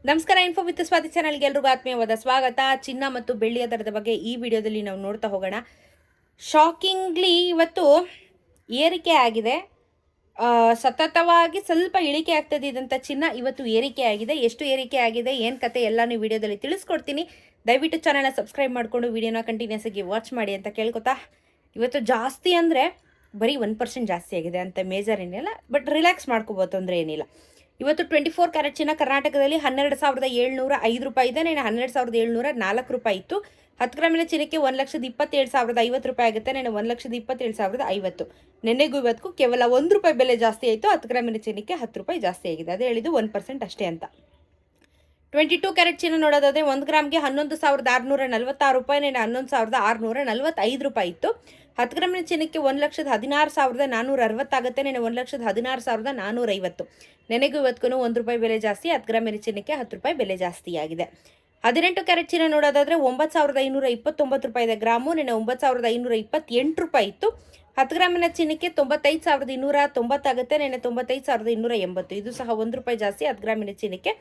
ನಮಸ್ಕಾರ. Info with Swati ಚಾನಲ್ಗೆ ಎಲ್ರಿಗೂ ಆತ್ಮೀಯವಾದ ಸ್ವಾಗತ. ಚಿನ್ನ ಮತ್ತು ಬೆಳ್ಳಿಯ ದರದ ಬಗ್ಗೆ ಈ ವಿಡಿಯೋದಲ್ಲಿ ನಾವು ನೋಡ್ತಾ ಹೋಗೋಣ. ಶಾಕಿಂಗ್ಲಿ ಇವತ್ತು ಏರಿಕೆ ಆಗಿದೆ. ಸತತವಾಗಿ ಸ್ವಲ್ಪ ಇಳಿಕೆ ಆಗ್ತದಿದ್ದಂಥ ಚಿನ್ನ ಇವತ್ತು ಏರಿಕೆ ಆಗಿದೆ. ಎಷ್ಟು ಏರಿಕೆ ಆಗಿದೆ, ಏನು ಕತೆ ಎಲ್ಲಾನು ಈ ವಿಡಿಯೋದಲ್ಲಿ ತಿಳಿಸ್ಕೊಡ್ತೀನಿ. ದಯವಿಟ್ಟು ಚಾನಲ್ನ ಸಬ್ಸ್ಕ್ರೈಬ್ ಮಾಡಿಕೊಂಡು ವಿಡಿಯೋನ ಕಂಟಿನ್ಯೂಸ್ ಆಗಿ ವಾಚ್ ಮಾಡಿ ಅಂತ ಕೇಳ್ಕೊತಾ, ಇವತ್ತು ಜಾಸ್ತಿ ಅಂದರೆ ಬರೀ 1% ಜಾಸ್ತಿ ಆಗಿದೆ ಅಂತ ಮೇಜರ್ ಏನಿಲ್ಲ, ಬಟ್ ರಿಲ್ಯಾಕ್ಸ್ ಮಾಡ್ಕೋಬೋದು, ತೊಂದರೆ ಏನಿಲ್ಲ. ಇವತ್ತು 24 ಕ್ಯಾರೆಟ್ ಚಿನ್ನ ಕರ್ನಾಟಕದಲ್ಲಿ 12,705 ರೂಪಾಯಿ ಇದೆ. ನಾನು 12,704 ರೂಪಾಯಿ ಇತ್ತು. 10 ಗ್ರಾಮಿನ ಚಿನ್ನಕ್ಕೆ 1,27,050 ರೂಪಾಯಿ ಆಗುತ್ತೆ. ನಾನು 1,27,050. ನೆನ್ನೆಗೂ ಇವತ್ತು ಕೇವಲ 1 ರೂಪಾಯಿ ಬೆಲೆ ಜಾಸ್ತಿ ಆಯಿತು. 10 ಗ್ರಾಮಿನ ಚಿನ್ನಕ್ಕೆ 10 ರೂಪಾಯಿ ಜಾಸ್ತಿ ಆಗಿದೆ. ಅದೇ ಹೇಳಿದ್ದು 1% ಅಷ್ಟೇ ಅಂತ. 22 ಕ್ಯಾರೆಟ್ ಚಿನ್ನ ನೋಡೋದಾದರೆ 1 ಗ್ರಾಮ್ಗೆ 11,646 ರೂಪಾಯಿ. ನಾನು 11,645 ರೂಪಾಯಿ ಇತ್ತು. 10 ಗ್ರಾಮಿನ ಚಿನ್ನಕ್ಕೆ 1,16,460 ಆಗುತ್ತೆ. ನಾನು 1,16,450. ನೆನೆಗೂ ಇವತ್ತಿಗೂ 1 ರೂಪಾಯಿ ಬೆಲೆ ಜಾಸ್ತಿ. 10 ಗ್ರಾಮಿನ ಚಿನ್ನಕ್ಕೆ 10 ರೂಪಾಯಿ ಬೆಲೆ ಜಾಸ್ತಿ ಆಗಿದೆ. 18 ಕ್ಯಾರೆಟ್ ಚಿನ್ನ ನೋಡೋದಾದರೆ 9,529 ರೂಪಾಯಿ ಇದೆ ಗ್ರಾಮು. ನಾನು 9,528 ರೂಪಾಯಿ ಇತ್ತು. 10 ಗ್ರಾಮಿನ ಚಿನ್ನಕ್ಕೆ 95,290 ಆಗುತ್ತೆ. ನಾನು 95,280. ಇದು ಸಹ 1 ರೂಪಾಯಿ ಜಾಸ್ತಿ. 10 ಗ್ರಾಮಿನ ಚಿನ್ನಕ್ಕೆ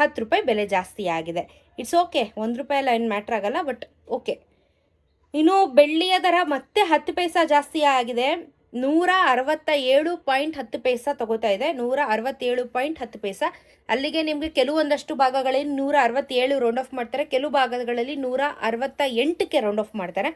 10 ರೂಪಾಯಿ ಬೆಲೆ ಜಾಸ್ತಿ ಆಗಿದೆ. ಇಟ್ಸ್ ಓಕೆ, 1 ರೂಪಾಯಿ ಎಲ್ಲ ಏನು ಮ್ಯಾಟ್ರ್ ಆಗಲ್ಲ, ಬಟ್ ಓಕೆ. ಇನ್ನು ಬೆಳ್ಳಿಯ ದರ ಮತ್ತೆ 10 ಪೈಸಾ ಜಾಸ್ತಿ ಆಗಿದೆ. 167.10 ಪೈಸಾ ತಗೋತಾ ಇದೆ. 167.10 ಪೈಸಾ. ಅಲ್ಲಿಗೆ ನಿಮಗೆ ಕೆಲವೊಂದಷ್ಟು ಭಾಗಗಳಲ್ಲಿ 167 ರೌಂಡ್ ಆಫ್ ಮಾಡ್ತಾರೆ, ಕೆಲವು ಭಾಗಗಳಲ್ಲಿ 168ಕ್ಕೆ ರೌಂಡ್ ಆಫ್ ಮಾಡ್ತಾರೆ.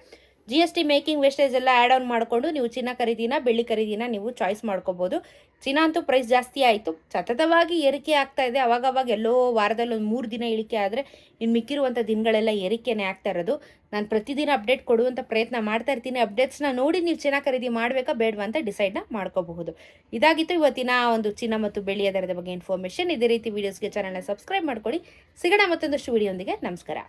GST ಮೇಕಿಂಗ್ ವೇಸ್ಟೇಜ್ ಎಲ್ಲ ಆ್ಯಡ್ ಆನ್ ಮಾಡಿಕೊಂಡು ನೀವು ಚಿನ್ನ ಖರೀದಿನ ಬೆಳ್ಳಿ ಖರೀದಿನ ನೀವು ಚಾಯ್ಸ್ ಮಾಡ್ಕೋಬೋದು. ಚಿನ್ನ ಅಂತೂ ಪ್ರೈಸ್ ಜಾಸ್ತಿ ಆಯಿತು, ಸತತವಾಗಿ ಏರಿಕೆ ಆಗ್ತಾ ಇದೆ. ಅವಾಗವಾಗ ಎಲ್ಲೋ ವಾರದಲ್ಲಿ ಒಂದು 3 ದಿನ ಇಳಿಕೆ ಆದರೆ ಇನ್ನು ಮಿಕ್ಕಿರುವಂಥ ದಿನಗಳೆಲ್ಲ ಏರಿಕೆನೇ ಆಗ್ತಾ ಇರೋದು. ನಾನು ಪ್ರತಿದಿನ ಅಪ್ಡೇಟ್ ಕೊಡುವಂಥ ಪ್ರಯತ್ನ ಮಾಡ್ತಾ ಇರ್ತೀನಿ. ಅಪ್ಡೇಟ್ಸ್ನ ನೋಡಿ ನೀವು ಚಿನ್ನ ಖರೀದಿ ಮಾಡಬೇಕಾ ಬೇಡವಾ ಅಂತ ಡಿಸೈಡ್ನ ಮಾಡ್ಕೋಬಹುದು. ಇದಾಗಿತ್ತು ಇವತ್ತಿನ ಒಂದು ಚಿನ್ನ ಮತ್ತು ಬೆಳ್ಳಿಯ ದರದ ಬಗ್ಗೆ ಇನ್ಫಾರ್ಮೇಷನ್. ಇದೇ ರೀತಿ ವೀಡಿಯೋಸ್ಗೆ ಚಾನಲ್ನ ಸಬ್ಸ್ಕ್ರೈಬ್ ಮಾಡ್ಕೊಳ್ಳಿ. ಸಿಗೋಣ ಮತ್ತೊಂದಷ್ಟು ವಿಡಿಯೋಂದಿಗೆ. ನಮಸ್ಕಾರ.